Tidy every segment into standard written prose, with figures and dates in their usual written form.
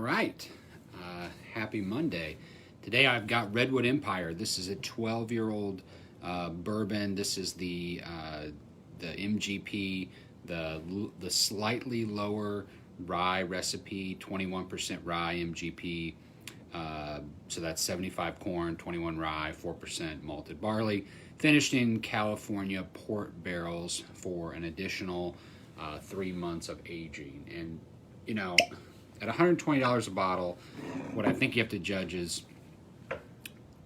right. Happy Monday. Today I've got Redwood Empire. This is a 12-year-old bourbon. This is the MGP, the slightly lower rye recipe, 21% rye MGP. So that's 75 corn, 21 rye, 4% malted barley, finished in California port barrels for an additional 3 months of aging. And, you know, at $120 a bottle, what I think you have to judge is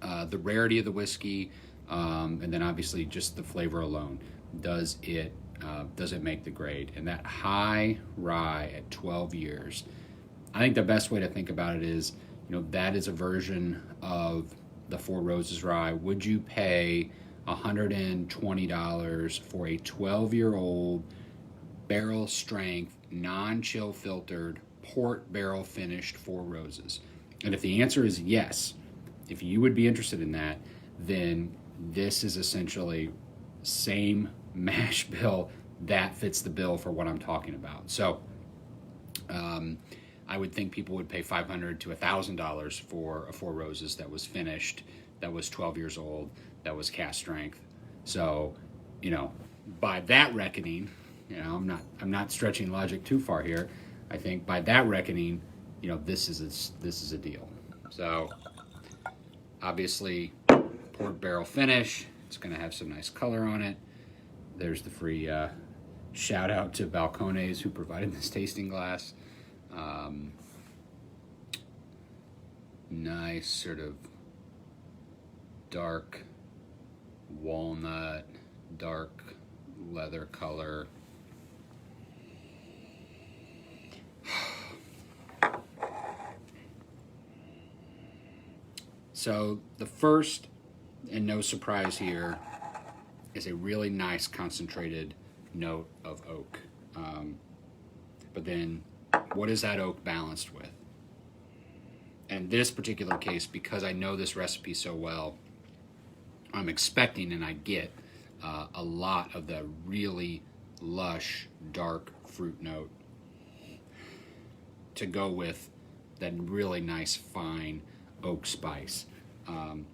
the rarity of the whiskey, and then obviously just the flavor alone. Does it make the grade? And that high rye at 12 years, I think the best way to think about it is, that is a version of the Four Roses rye. Would you pay $120 for a 12-year-old barrel strength, non-chill filtered, port barrel finished Four Roses? And if the answer is yes, if you would be interested in that, then this is essentially same mash bill that fits the bill for what I'm talking about. So I would think people would pay $500 to $1,000 for a Four Roses that was finished, that was 12 years old, that was cask strength. So, by that reckoning, I'm not stretching logic too far here. I think by that reckoning, this is a deal. So, obviously, port barrel finish. It's going to have some nice color on it. There's the free shout out to Balcones who provided this tasting glass. Nice sort of dark walnut, dark leather color. So the first, and no surprise here, is a really nice concentrated note of oak. But then what is that oak balanced with? In this particular case, because I know this recipe so well, I'm expecting, and I get, a lot of the really lush, dark fruit note to go with that really nice, fine oak spice. And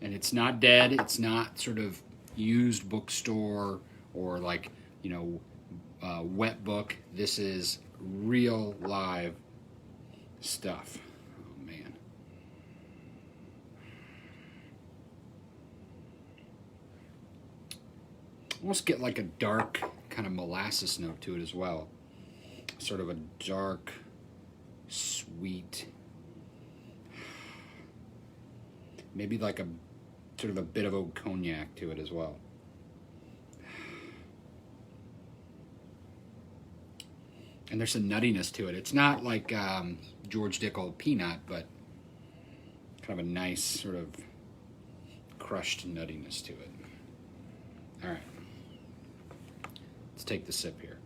it's not dead. It's not sort of used bookstore or wet book. This is real live stuff. Oh man. Almost get like a dark kind of molasses note to it as well. Sort of a dark, sweet, maybe like a sort of a bit of oak cognac to it as well. And there's a nuttiness to it. It's not like George Dickel peanut, but kind of a nice sort of crushed nuttiness to it. All right. Let's take the sip here.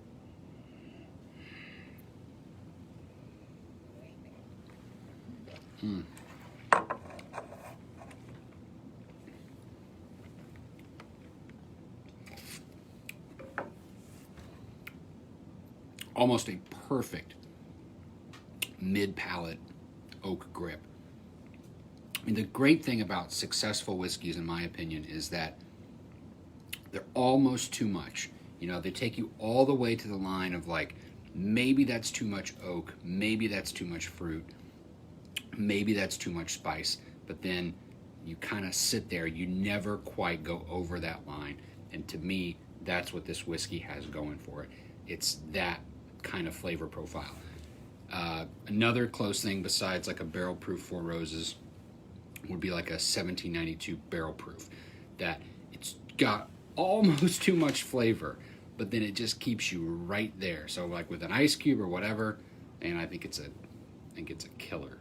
Almost a perfect mid-palate oak grip. I mean, the great thing about successful whiskeys, in my opinion, is that they're almost too much. They take you all the way to the line of maybe that's too much oak, maybe that's too much fruit, maybe that's too much spice, but then you kind of sit there. You never quite go over that line. And to me, that's what this whiskey has going for it. It's that kind of flavor profile. Another close thing besides like a barrel proof Four Roses would be like a 1792 barrel proof, that it's got almost too much flavor, but then it just keeps you right there. So like with an ice cube or whatever, and I think it's a killer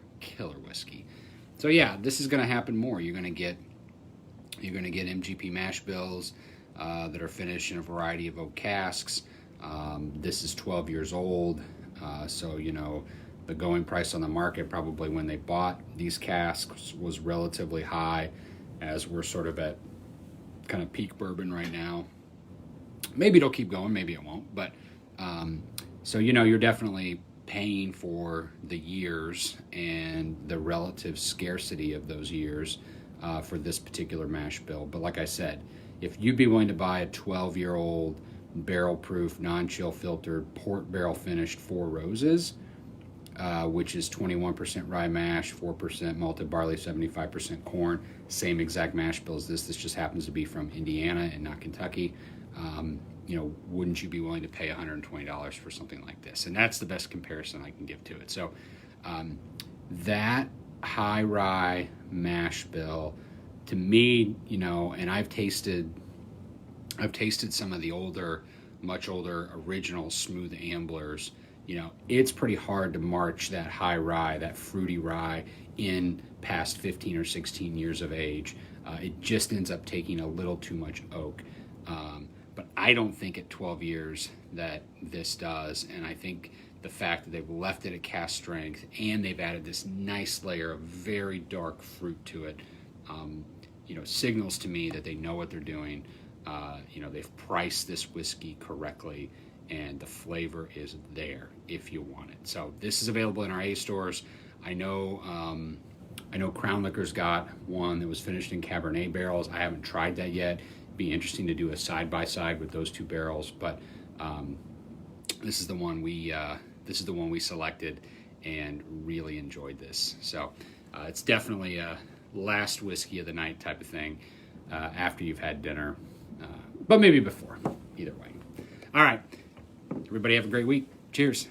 whiskey. So yeah, this is going to happen more. You're going to get MGP mash bills that are finished in a variety of oak casks. This is 12 years old, so the going price on the market probably when they bought these casks was relatively high, as we're sort of at kind of peak bourbon right now. Maybe it'll keep going, maybe it won't, but So, you know, you're definitely paying for the years and the relative scarcity of those years for this particular mash bill. But like I said, if you'd be willing to buy a 12-year-old barrel-proof, non-chill filtered, port barrel finished Four Roses, which is 21% rye mash, 4% malted barley, 75% corn, same exact mash bill as this. This just happens to be from Indiana and not Kentucky. You know, wouldn't you be willing to pay $120 for something like this? And that's the best comparison I can give to it. So that high rye mash bill, to me, you know, and I've tasted some of the older, much older original smooth amblers. You know, it's pretty hard to march that high rye, that fruity rye, in past 15 or 16 years of age. It just ends up taking a little too much oak. But I don't think at 12 years that this does. And I think the fact that they've left it at cast strength and they've added this nice layer of very dark fruit to it, you know, signals to me that they know what they're doing. You know, they've priced this whiskey correctly, and the flavor is there if you want it. So this is available in our A stores. I know Crown Liquor's got one that was finished in Cabernet barrels. I haven't tried that yet. It'd be interesting to do a side-by-side with those two barrels, but this is the one we selected and really enjoyed this. So it's definitely a last whiskey of the night type of thing after you've had dinner, but maybe before. Either way. All right. Everybody have a great week. Cheers.